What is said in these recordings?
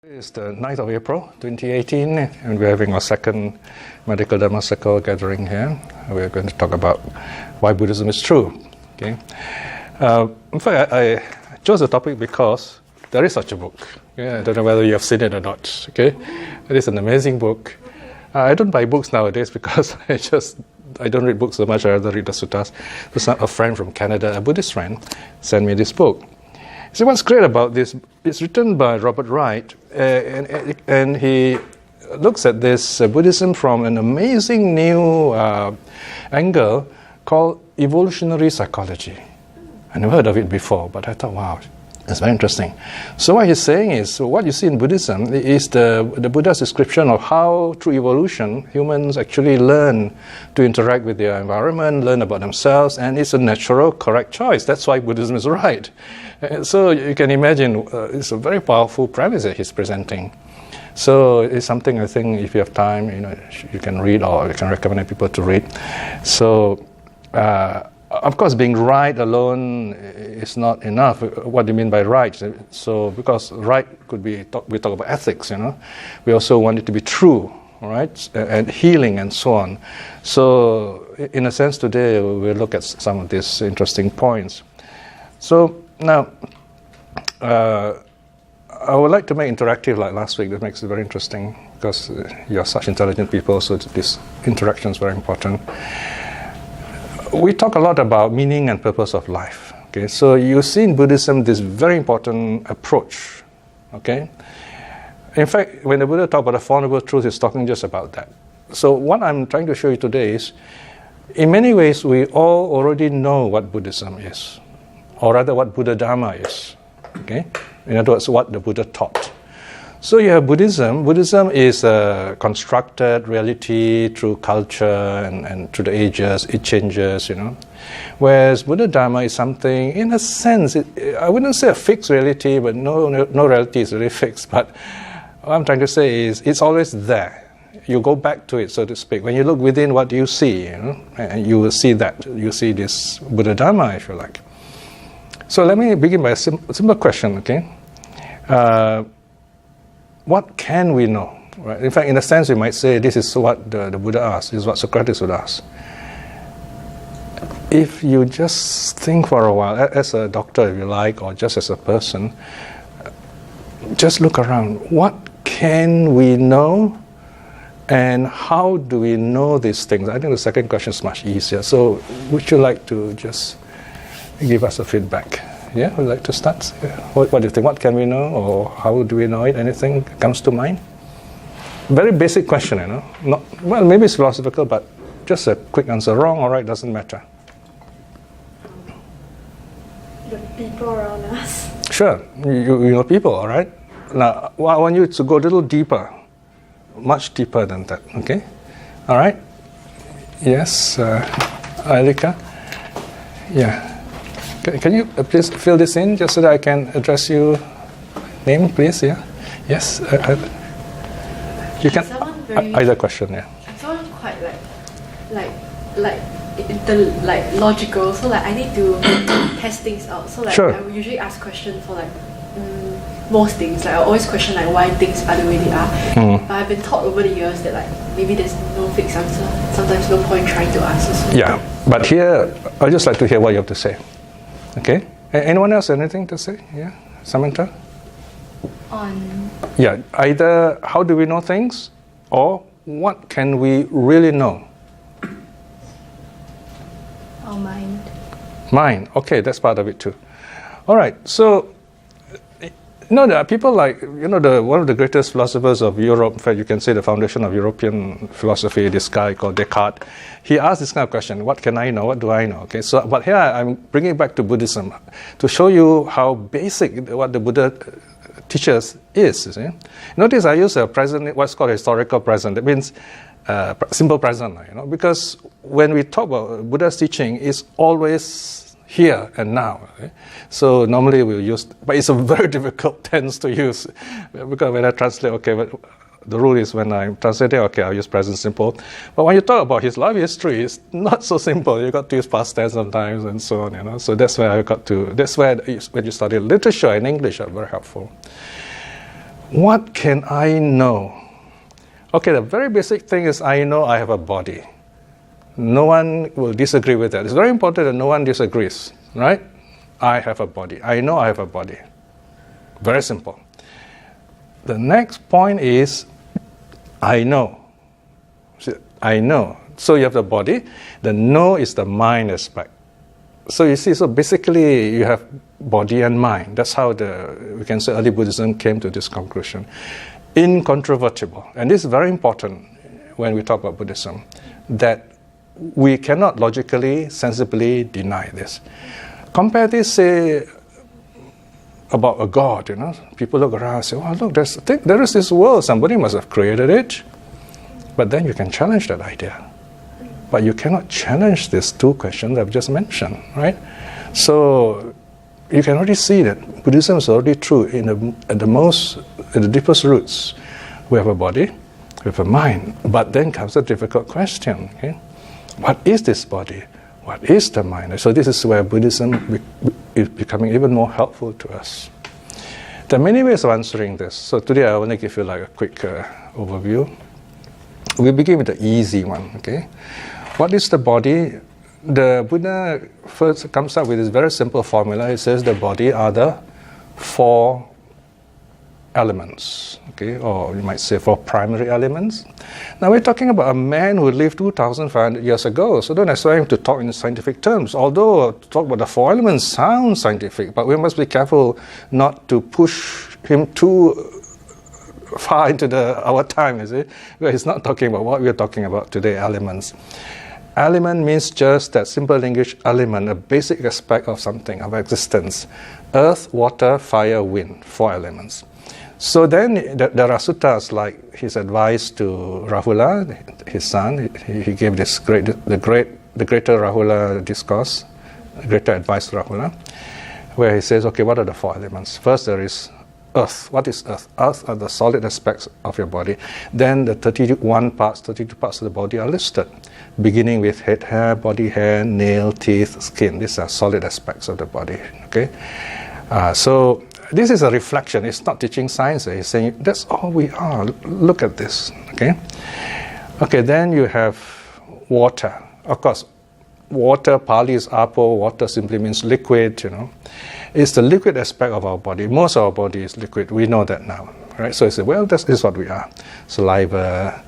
It's the 9th of April 2018, and we're having our second Medical Dhamma Circle gathering here. We're going to talk about why Buddhism is true. Okay. In fact, I chose the topic because there is such a book. Yeah, I don't know whether you have seen it or not. Okay, it is an amazing book. I don't buy books nowadays because I don't read books so much. I rather read the suttas. So a friend from Canada, a Buddhist friend, sent me this book. See, what's great about this, it's written by Robert Wright, and he looks at this Buddhism from an amazing new angle called evolutionary psychology. I never heard of it before, but I thought, wow, it's very interesting. So what he's saying is, what you see in Buddhism is the Buddha's description of how, through evolution, humans actually learn to interact with their environment, learn about themselves, and it's a natural, correct choice. That's why Buddhism is right. So you can imagine, it's a very powerful premise that he's presenting. So it's something I think if you have time, you can read, or you can recommend people to read. So, of course, being right alone is not enough. What do you mean by right? So, because right could be, we talk about ethics, We also want it to be true, right? And healing and so on. So, in a sense, today we'll look at some of these interesting points. So, now, I would like to make interactive like last week. That makes it very interesting because you're such intelligent people, so this interaction is very important. We talk a lot about meaning and purpose of life. Okay, so you see in Buddhism this very important approach. Okay, in fact, when the Buddha talks about the Four Noble Truths, he's talking just about that. So what I'm trying to show you today is, in many ways, we all already know what Buddhism is, or rather, what Buddha Dhamma is. Okay, in other words, what the Buddha taught. So you have Buddhism. Buddhism is a constructed reality through culture and through the ages. It changes, Whereas Buddha Dhamma is something, in a sense, I wouldn't say a fixed reality, but no reality is really fixed. But what I'm trying to say is, it's always there. You go back to it, so to speak. When you look within, what do you see? And you will see that. You see this Buddha Dhamma, if you like. So let me begin by a simple question, okay? What can we know? Right? In fact, in a sense, we might say this is what the Buddha asked, this is what Socrates would ask. If you just think for a while, as a doctor if you like, or just as a person, just look around. What can we know? And how do we know these things? I think the second question is much easier. So would you like to just give us a feedback? Yeah, would you like to start? Yeah. What do you think? What can we know, or how do we know it? Anything comes to mind? Very basic question, Not, well, maybe it's philosophical, but just a quick answer. Wrong or right doesn't matter. The people around us. Sure, you know people, all right? Now, I want you to go a little deeper, much deeper than that, okay? All right? Yes, Alika? Yeah. Can you please fill this in just so that I can address you? Name, please, yeah? Yes. You can, either question, yeah. I'm someone quite logical, so I need to test things out. So sure. I will usually ask questions for most things. I always question why things are the way they are. But I've been taught over the years that maybe there's no fixed answer. Sometimes no point trying to answer. Yeah, but here I'd just like to hear what you have to say. Okay. Anyone else anything to say? Yeah, Samantha. Yeah, either how do we know things, or what can we really know? Our mind. Mind. Okay, that's part of it too. All right. So, there are people like one of the greatest philosophers of Europe. In fact, you can say the foundation of European philosophy. This guy called Descartes. He asked this kind of question: what can I know? What do I know? Okay. So, but here I'm bringing it back to Buddhism to show you how basic what the Buddha teaches is. You see? Notice I use a present, what's called a historical present. That means simple present. Because when we talk about Buddha's teaching, it's always here and now. Okay? So normally we'll use, but it's a very difficult tense to use because when I translate, but the rule is when I'm translating, I'll use present simple. But when you talk about his life history, it's not so simple. You got to use past tense sometimes and so on. So that's where when you study literature in English, are very helpful. What can I know? Okay, the very basic thing is I know I have a body. No one will disagree with that. It's very important that no one disagrees, right? I have a body. I know I have a body. Very simple. The next point is I know. See, I know. So you have the body. The know is the mind aspect. So you see, so basically you have body and mind. That's how we can say early Buddhism came to this conclusion. Incontrovertible. And this is very important when we talk about Buddhism, that we cannot logically, sensibly deny this. Compare this, say, about a God, People look around and say, oh, look, there is this world. Somebody must have created it. But then you can challenge that idea. But you cannot challenge these two questions I've just mentioned, right? So you can already see that Buddhism is already true at the deepest roots. We have a body, we have a mind. But then comes a difficult question. Okay? What is this body? What is the mind? So this is where Buddhism is becoming even more helpful to us. There are many ways of answering this. So today I want to give you like a quick overview. We begin with the easy one. Okay, what is the body? The Buddha first comes up with this very simple formula. It says the body are the four elements, okay, or you might say four primary elements. Now we're talking about a man who lived 2,500 years ago, so don't expect him to talk in scientific terms. Although talk about the four elements sounds scientific, but we must be careful not to push him too far into our time, is it? Because he's not talking about what we're talking about today, elements. Element means just that simple English element, a basic aspect of something, of existence. Earth, water, fire, wind, four elements. So then there are suttas like his advice to Rahula, his son. He gave this the greater Rahula discourse, the greater advice to Rahula, where he says, okay, what are the four elements? First there is earth. What is earth? Earth are the solid aspects of your body. Then the 32 parts of the body are listed, beginning with head hair, body hair, nail, teeth, skin. These are solid aspects of the body. Okay, so this is a reflection. It's not teaching science. It's saying that's all we are. Look at this. Okay. Okay. Then you have water. Of course, water. Pali is apo. Water simply means liquid. It's the liquid aspect of our body. Most of our body is liquid. We know that now, right? So you say, well, this is what we are: saliva,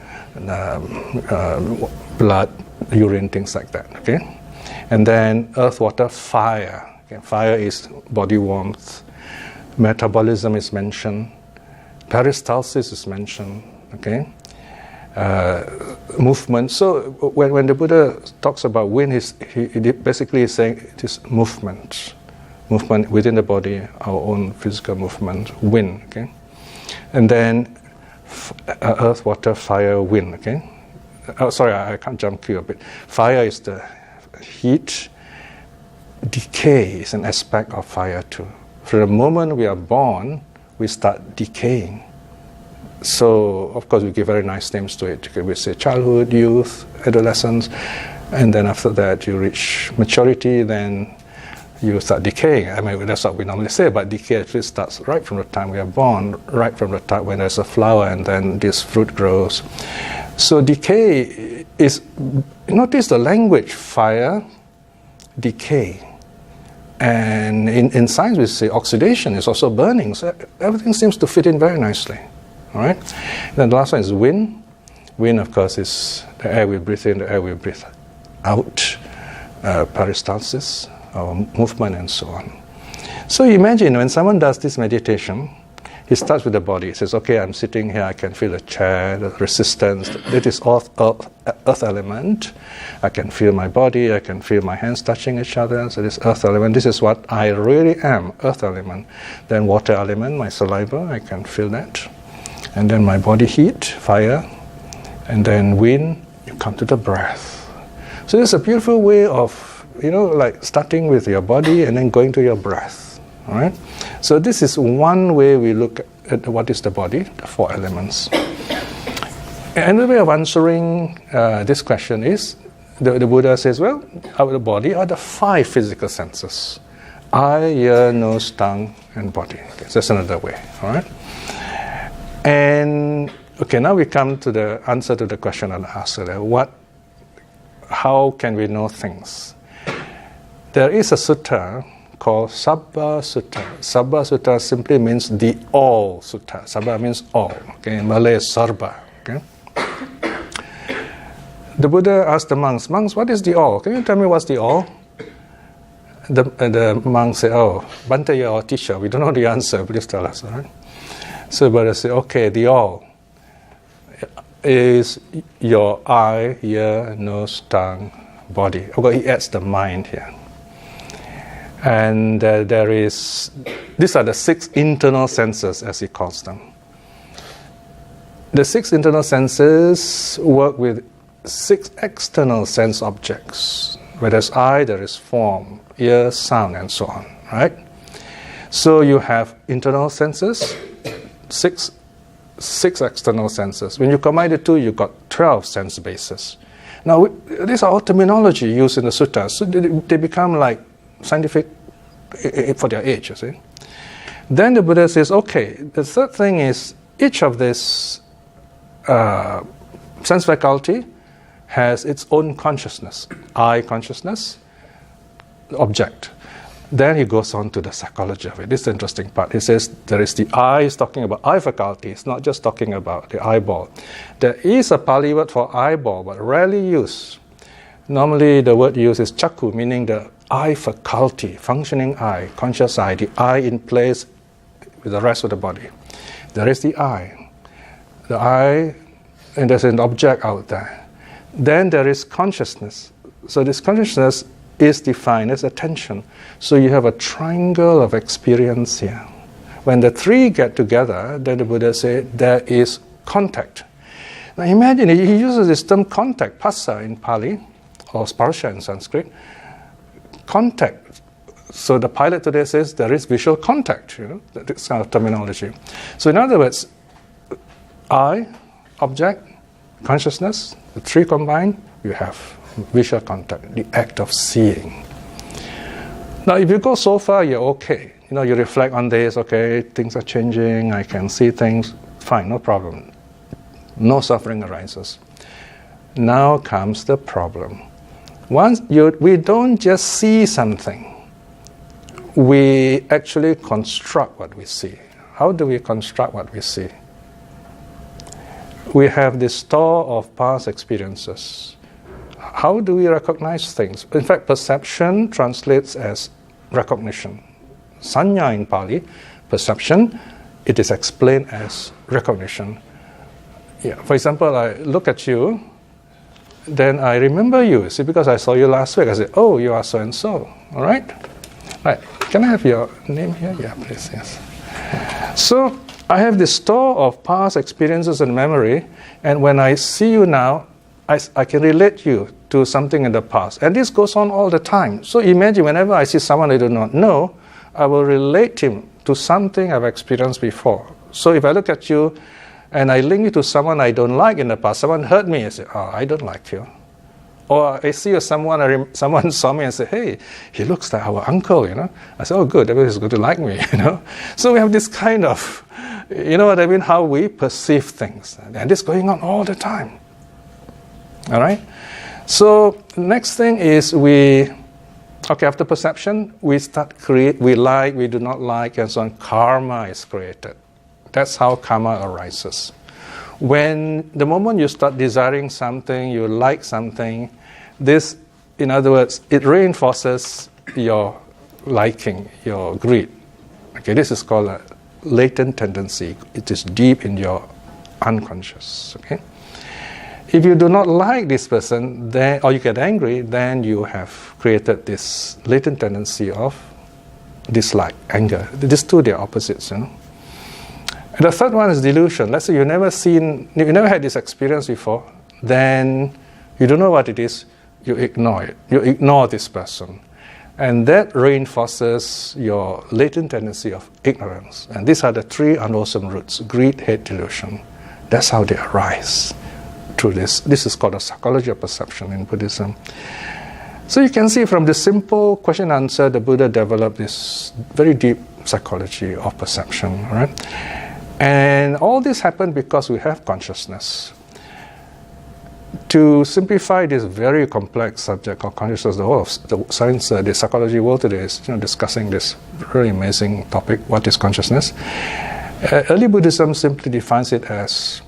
blood, urine, things like that. Okay. And then earth, water, fire. Okay. Fire is body warmth. Metabolism is mentioned, peristalsis is mentioned, okay? Movement. So when the Buddha talks about wind, he basically is saying it is movement within the body, our own physical movement, wind, okay? And then earth, water, fire, wind, okay? Oh, sorry, I can't jump you a bit. Fire is the heat. Decay is an aspect of fire too. From the moment we are born, we start decaying. So, of course, we give very nice names to it. We say childhood, youth, adolescence, and then after that you reach maturity, then you start decaying. I mean, that's what we normally say, but decay actually starts right from the time we are born, right from the time when there's a flower and then this fruit grows. So decay is, notice the language, fire, decay. And in science, we say oxidation is also burning. So everything seems to fit in very nicely. All right. Then the last one is wind. Wind, of course, is the air we breathe in, the air we breathe out. Peristalsis, our movement, and so on. So imagine when someone does this meditation, he starts with the body. He says, okay, I'm sitting here, I can feel the chair, the resistance. That is earth element. I can feel my body, I can feel my hands touching each other. So this earth element, this is what I really am, earth element. Then water element, my saliva, I can feel that. And then my body heat, fire. And then wind, you come to the breath. So it's a beautiful way of, like starting with your body and then going to your breath. All right. So this is one way we look at what is the body, the four elements. Another way of answering this question is, the Buddha says, well, our body are the five physical senses. Eye, ear, nose, tongue, and body. Okay, so that's another way. All right. And okay, now we come to the answer to the question I asked earlier. How can we know things? There is a sutta called Sabba Sutta. Sabba Sutta simply means the all sutta. Sabba means all. Okay, in Malay is sarba. Okay. The Buddha asked the monks, what is the all? Can you tell me what's the all? The monks say, Bante, you're our teacher. We don't know the answer. Please tell us. All right? So the Buddha said, okay, the all is your eye, ear, nose, tongue, body. Okay, he adds the mind here. And these are the 6 internal senses, as he calls them. The 6 internal senses work with 6 external sense objects. Where there's eye, there is form, ear, sound, and so on, right? So you have internal senses, 6 external senses. When you combine the two, you've got 12 sense bases. Now, these are all terminology used in the suttas, so they become like scientific for their age, you see. Then the Buddha says, okay, the third thing is each of this sense faculty has its own consciousness. Eye consciousness, object. Then he goes on to the psychology of it. This is the interesting part. He says there is the eye, he's talking about eye faculty. It's not just talking about the eyeball. There is a Pali word for eyeball, but rarely used. Normally the word used is chakku, meaning the eye faculty, functioning eye, conscious eye, the eye in place with the rest of the body. There is the eye. The eye, and there's an object out there. Then there is consciousness. So this consciousness is defined as attention. So you have a triangle of experience here. When the 3 get together, then the Buddha said there is contact. Now imagine, he uses this term contact, phassa in Pali, or sparsha in Sanskrit. Contact. So the pilot today says there is visual contact, this kind of terminology. So in other words, eye, object, consciousness, the 3 combined, you have visual contact, the act of seeing. Now, if you go so far, you're okay. You reflect on this, okay, things are changing, I can see things, fine, no problem. No suffering arises. Now comes the problem. We don't just see something. We actually construct what we see. How do we construct what we see? We have this store of past experiences. How do we recognize things? In fact, perception translates as recognition. Sanya in Pali, perception, it is explained as recognition. Yeah. For example, I look at you, then I remember you. See, because I saw you last week, I say, oh, you are so-and-so. All right? Right. Can I have your name here? Yeah, please, yes. So, I have this store of past experiences and memory, and when I see you now, I can relate you to something in the past. And this goes on all the time. So imagine whenever I see someone I do not know, I will relate him to something I've experienced before. So if I look at you and I link you to someone I don't like in the past, someone hurt me, I say, oh, I don't like you. Or I see someone saw me and say, hey, he looks like our uncle, I say, oh, good, that means he's going to like me, So we have this kind of, how we perceive things. And this is going on all the time. All right? So next thing is after perception, we start we like, we do not like, and so on. Karma is created. That's how karma arises. When the moment you start desiring something, you like something, this, in other words, it reinforces your liking, your greed. Okay, this is called a latent tendency. It is deep in your unconscious. Okay. If you do not like this person, or you get angry, then you have created this latent tendency of dislike, anger. These two, they are opposites. And the third one is delusion. Let's say you never had this experience before, then you don't know what it is, you ignore it. You ignore this person. And that reinforces your latent tendency of ignorance. And these are the 3 unwholesome roots: greed, hate, delusion. That's how they arise. Through this. This is called the psychology of perception in Buddhism. So you can see from the simple question and answer, the Buddha developed this very deep psychology of perception. Right? And all this happened because we have consciousness. To simplify this very complex subject of consciousness, the whole of the science, the psychology world today is discussing this really amazing topic, what is consciousness? Early Buddhism simply defines it as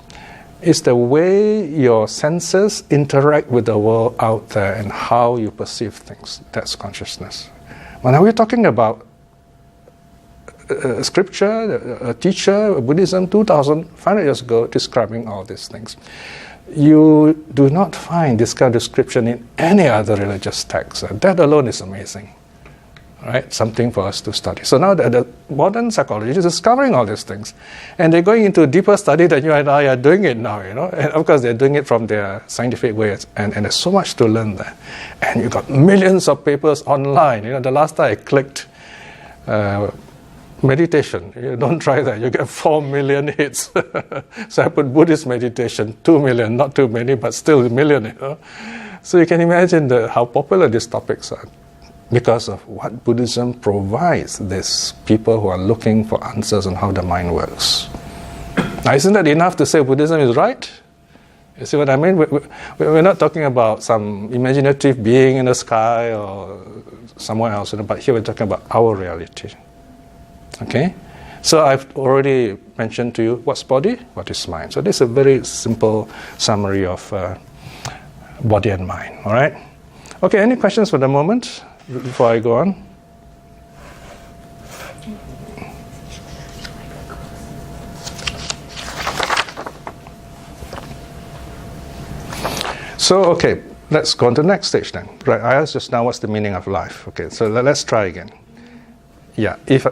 it's the way your senses interact with the world out there and how you perceive things. That's consciousness. Well, now we're talking about scripture, a teacher, Buddhism 2,500 years ago describing all these things. You do not find this kind of description in any other religious text. That alone is amazing. Right? Something for us to study. So now the modern psychologists are discovering all these things. And they're going into deeper study than you and I are doing it now, And of course they're doing it from their scientific ways. And there's so much to learn there. And you've got millions of papers online. The last time I clicked meditation. You don't try that. You get 4 million hits. So I put Buddhist meditation, 2 million, not too many, but still a million. So you can imagine how popular these topics are because of what Buddhism provides these people who are looking for answers on how the mind works. Now, isn't that enough to say Buddhism is right? You see what I mean? We're not talking about some imaginative being in the sky or somewhere else, but here we're talking about our reality. Okay? So I've already mentioned to you what's body, what is mind. So this is a very simple summary of body and mind. All right? Okay, any questions for the moment before I go on? So, okay, let's go on to the next stage then. Right, I asked just now what's the meaning of life. Okay, so let's try again. Yeah, if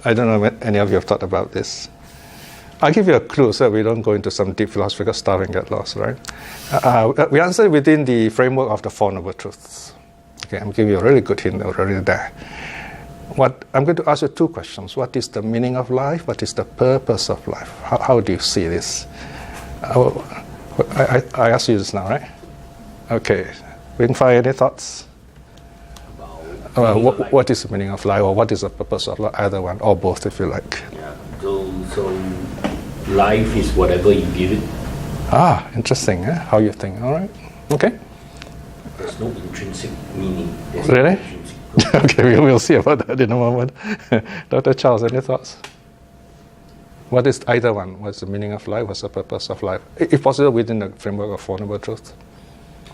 I don't know if any of you have thought about this. I'll give you a clue so we don't go into some deep philosophical stuff and get lost, right? We answer within the framework of the Four Noble Truths. Okay, I'm giving you a really good hint already there. I'm going to ask you two questions. What is the meaning of life? What is the purpose of life? How do you see this? I asked you this now, right? Okay. Wing-Fi, any thoughts? What is the meaning of life, or what is the purpose of life? Either one, or both, if you like. Yeah. So life is whatever you give it. Interesting. How you think? All right. Okay. There's no intrinsic meaning. Really? Okay, we'll see about that in a moment. Dr. Charles, any thoughts? What is either one? What's the meaning of life? What's the purpose of life? If possible, within the framework of Four Noble Truths.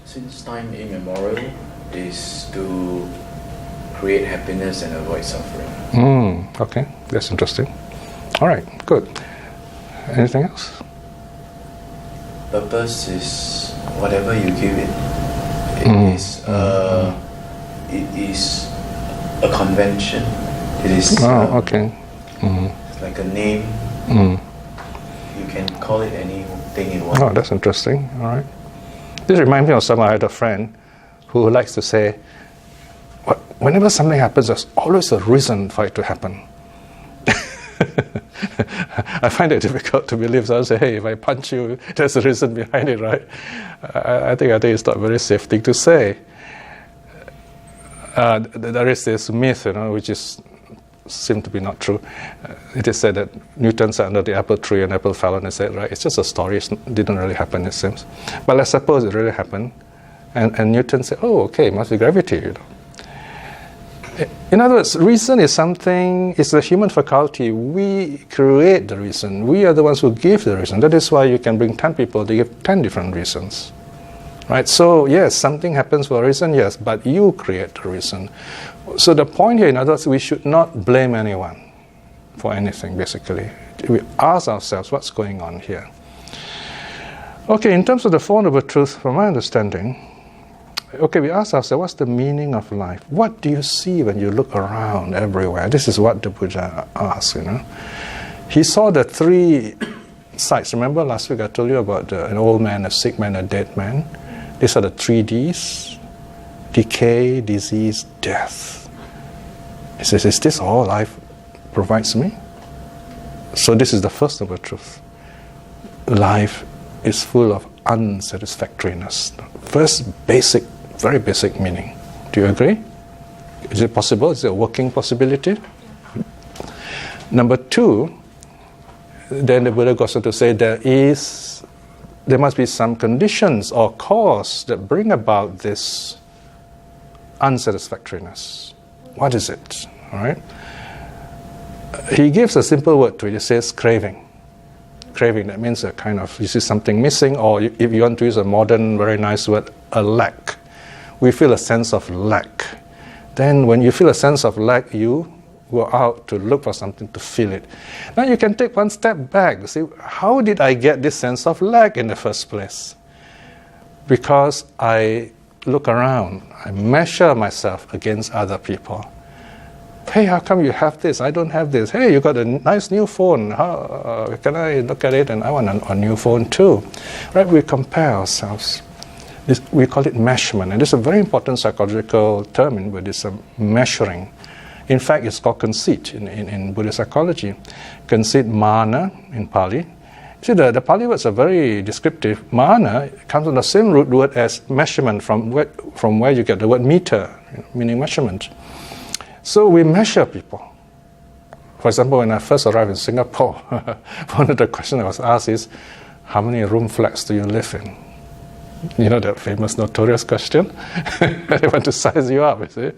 Since time immemorial, is to create happiness and avoid suffering. Okay, that's interesting. All right, good. Anything else? Purpose is whatever you give it. It is a convention. It is okay. It's like a name. You can call it anything you want. That's interesting. All right. This reminds me of someone. I had a friend who likes to say, whenever something happens, there's always a reason for it to happen. I find it difficult to believe. So I say, hey, if I punch you, there's a reason behind it, right? I think it's not a very safe thing to say. There is this myth, which seems to be not true. It is said that Newton sat under the apple tree and apple fell, and he said, right, it's just a story. It didn't really happen, it seems. But let's suppose it really happened. And Newton said, okay, it must be gravity, In other words, reason is something, it's a human faculty. We create the reason. We are the ones who give the reason. That is why you can bring 10 people, they give 10 different reasons. Right? So, yes, something happens for a reason, yes, but you create the reason. So the point here, in other words, we should not blame anyone for anything, basically. We ask ourselves, what's going on here? Okay, in terms of the Four Noble Truths, from my understanding, we ask ourselves, what's the meaning of life? What do you see when you look around everywhere? This is what the Buddha asked, He saw the three sides. Remember last week I told you about an old man, a sick man, a dead man? These are the 3 Ds: decay, disease, death. He says, is this all life provides me? So this is the first noble truth. Life is full of unsatisfactoriness. First basic, very basic meaning. Do you agree? Is it possible? Is it a working possibility? Number 2, then the Buddha goes on to say there must be some conditions or cause that bring about this unsatisfactoriness. What is it? All right. He gives a simple word to it. He says craving. Craving, that means a kind of, you see something missing, or if you want to use a modern, very nice word, a lack. We feel a sense of lack. Then when you feel a sense of lack, you go out to look for something to fill it. Now you can take one step back. See, how did I get this sense of lack in the first place? Because I look around, I measure myself against other people. Hey, how come you have this? I don't have this. Hey, you got a nice new phone. How can I look at it? And I want a new phone too. Right? We compare ourselves. We call it measurement. And this is a very important psychological term in Buddhism, measuring. In fact, it's called conceit in Buddhist psychology. Conceit, mana in Pali. See, the Pali words are very descriptive. Mana comes from the same root word as measurement, from where you get the word meter, meaning measurement. So we measure people. For example, when I first arrived in Singapore, one of the questions I was asked is, how many room flats do you live in? You know that famous, notorious question? They want to size you up, you see,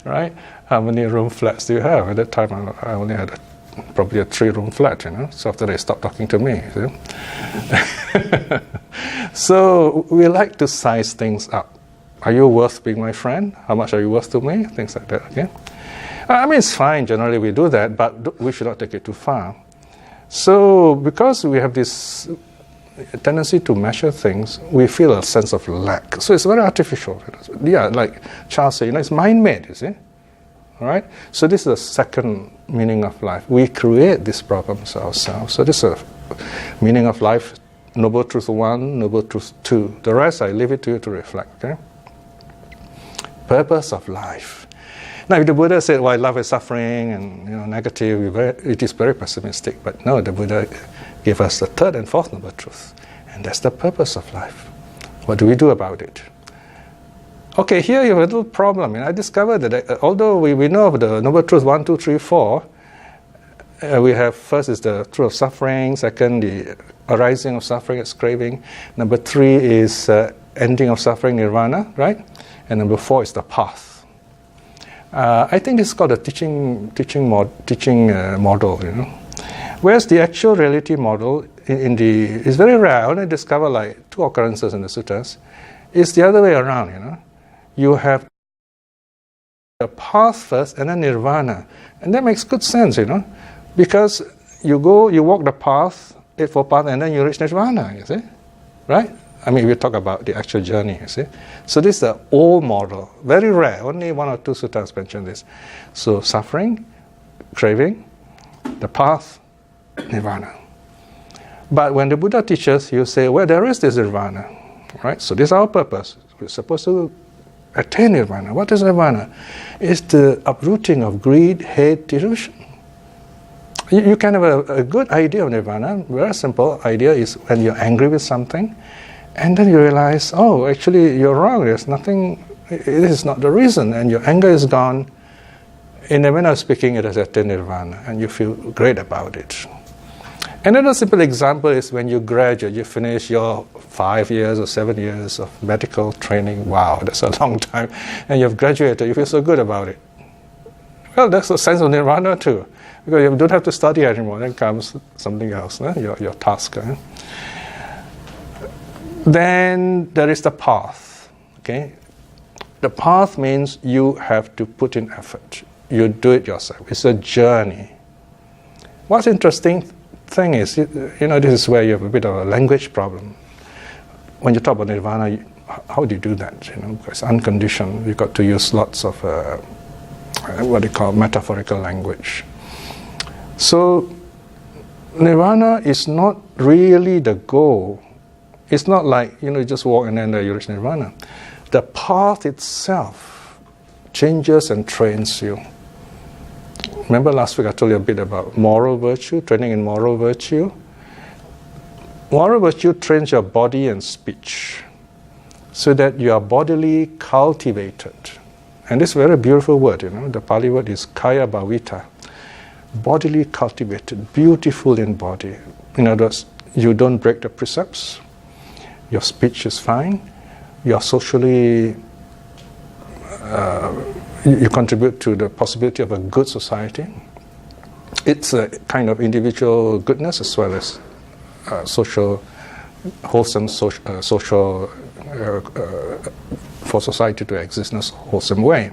right? How many room flats do you have? At that time, I only had probably a 3-room flat, So after they stopped talking to me, you see? So we like to size things up. Are you worth being my friend? How much are you worth to me? Things like that, okay? I mean, it's fine, generally we do that, but we should not take it too far. So because we have this tendency to measure things, we feel a sense of lack. So it's very artificial. Yeah, like Charles said, it's mind-made, you see? All right? So this is the second meaning of life. We create these problems ourselves. So this is a meaning of life, Noble Truth 1, Noble Truth 2. The rest, I leave it to you to reflect, okay? Purpose of life. Now, if the Buddha said, well, love is suffering and negative, it is very pessimistic. But no, the Buddha gave us the third and fourth noble truth. And that's the purpose of life. What do we do about it? Okay, here you have a little problem. I discovered that although we know of the noble truth 1, 2, 3, 4, we have first is the truth of suffering, second the arising of suffering, it's craving. Number 3 is ending of suffering, nirvana, right? And number 4 is the path. I think this is called a teaching model, Whereas the actual reality model is very rare. I only discover like 2 occurrences in the suttas. It's the other way around, You have the path first and then nirvana. And that makes good sense, Because you walk the path, Eightfold Path, and then you reach nirvana, you see? Right? I mean, we talk about the actual journey, you see. So this is the old model, very rare. Only 1 or 2 suttas mention this. So suffering, craving, the path, nirvana. But when the Buddha teaches, you say, well, there is this nirvana, right? So this is our purpose. We're supposed to attain nirvana. What is nirvana? It's the uprooting of greed, hate, delusion. You can have a good idea of nirvana. Very simple idea is when you're angry with something, and then you realize, oh, actually, you're wrong. There's nothing, this is not the reason. And your anger is gone. In the manner of speaking, it has attained nirvana, and you feel great about it. Another simple example is when you graduate, you finish your 5 years or 7 years of medical training. Wow, that's a long time. And you've graduated, you feel so good about it. Well, that's a sense of nirvana too. Because you don't have to study anymore. Then comes something else, your task. Then there is the path. Okay, the path means you have to put in effort. You do it yourself. It's a journey. What's interesting thing is, this is where you have a bit of a language problem. When you talk about nirvana, how do you do that? Because it's unconditioned. You've got to use lots of what they call metaphorical language. So nirvana is not really the goal. It's not like, you just walk and then you reach nirvana. The path itself changes and trains you. Remember last week I told you a bit about moral virtue, training in moral virtue. Moral virtue trains your body and speech so that you are bodily cultivated. And this is a very beautiful word, The Pali word is kaya bhavita. bodily cultivated, beautiful in body. In other words, you don't break the precepts, your speech is fine, you are socially, you contribute to the possibility of a good society. It's a kind of individual goodness as well as social, wholesome social, for society to exist in a wholesome way.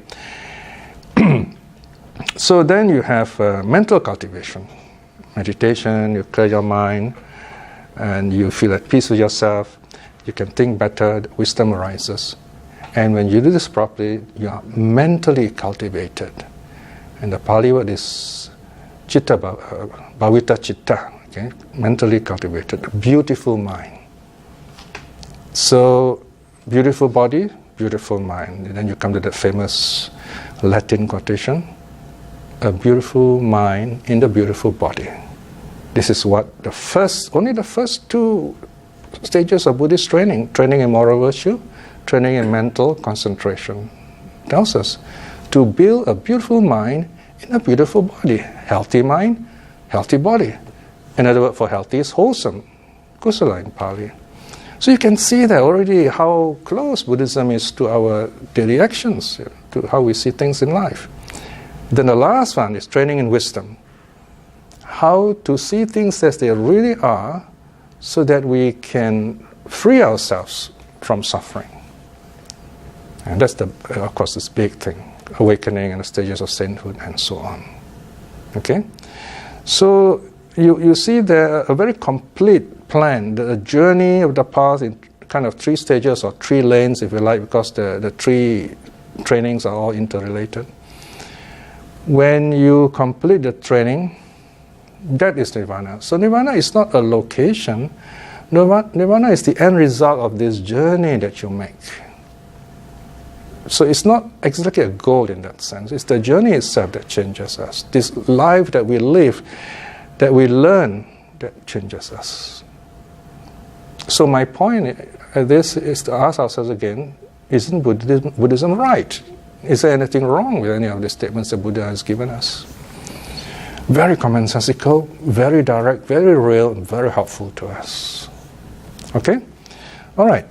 So then you have mental cultivation, meditation, you clear your mind, and you feel at peace with yourself, you can think better, wisdom arises. And when you do this properly, you are mentally cultivated. And the Pali word is chitta, bhavita chitta, okay? Mentally cultivated, beautiful mind. So, beautiful body, beautiful mind. And then you come to that famous Latin quotation, a beautiful mind in the beautiful body. This is what only the first two stages of Buddhist training in moral virtue, training in mental concentration, tells us to build a beautiful mind in a beautiful body. Healthy mind, healthy body. Another word for healthy is wholesome, kusala in Pali. So you can see that already how close Buddhism is to our daily actions, to how we see things in life. Then the last one is training in wisdom. How to see things as they really are so that we can free ourselves from suffering. And that's, of course, this big thing, awakening and the stages of sainthood and so on. Okay? So you see there a very complete plan, the journey of the path in kind of 3 stages or 3 lanes, if you like, because the 3 trainings are all interrelated. When you complete the training, that is Nirvana. So Nirvana is not a location. Nirvana is the end result of this journey that you make. So it's not exactly a goal in that sense. It's the journey itself that changes us. This life that we live, that we learn, that changes us. So my point at this is to ask ourselves again, isn't Buddhism right? Is there anything wrong with any of the statements that Buddha has given us? Very commonsensical, very direct, very real, and very helpful to us. Okay? All right.